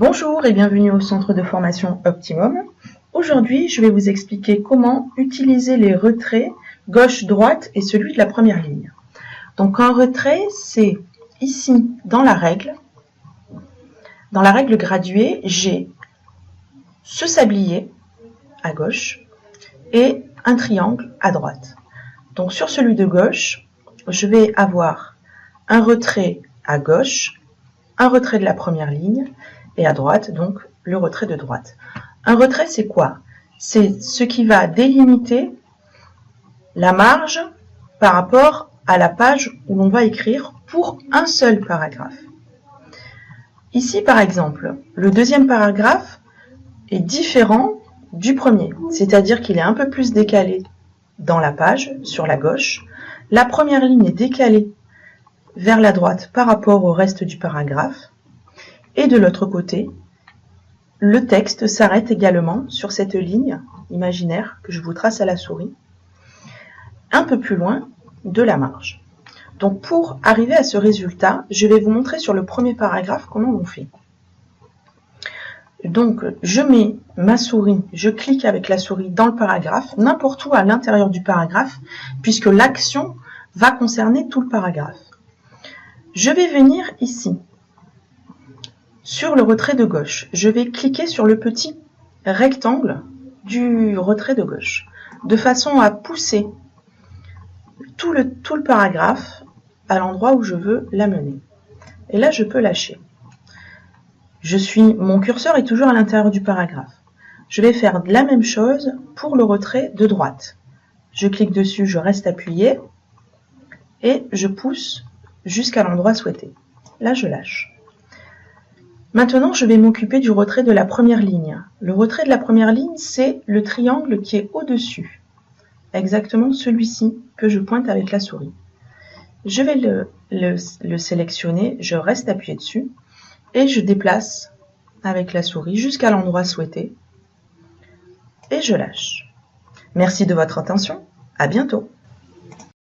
Bonjour et bienvenue au centre de formation Optimum. Aujourd'hui, je vais vous expliquer comment utiliser les retraits gauche-droite et celui de la première ligne. Donc un retrait, c'est ici dans la règle graduée, j'ai ce sablier à gauche et un triangle à droite. Donc sur celui de gauche, je vais avoir un retrait à gauche, un retrait de la première ligne, et à droite, donc, le retrait de droite. Un retrait, c'est quoi? C'est ce qui va délimiter la marge par rapport à la page où l'on va écrire pour un seul paragraphe. Ici, par exemple, le deuxième paragraphe est différent du premier, c'est-à-dire qu'il est un peu plus décalé dans la page, sur la gauche. La première ligne est décalée vers la droite par rapport au reste du paragraphe. Et de l'autre côté, le texte s'arrête également sur cette ligne imaginaire que je vous trace à la souris, un peu plus loin de la marge. Donc pour arriver à ce résultat, je vais vous montrer sur le premier paragraphe comment on fait. Donc je mets ma souris, je clique avec la souris dans le paragraphe, n'importe où à l'intérieur du paragraphe, puisque l'action va concerner tout le paragraphe. Je vais venir ici. Sur le retrait de gauche, je vais cliquer sur le petit rectangle du retrait de gauche, de façon à pousser tout le paragraphe à l'endroit où je veux l'amener. Et là, je peux lâcher. Mon curseur est toujours à l'intérieur du paragraphe. Je vais faire la même chose pour le retrait de droite. Je clique dessus, je reste appuyé et je pousse jusqu'à l'endroit souhaité. Là, je lâche. Maintenant, je vais m'occuper du retrait de la première ligne. Le retrait de la première ligne, c'est le triangle qui est au-dessus. Exactement celui-ci que je pointe avec la souris. Je vais le sélectionner, je reste appuyé dessus et je déplace avec la souris jusqu'à l'endroit souhaité et je lâche. Merci de votre attention, à bientôt.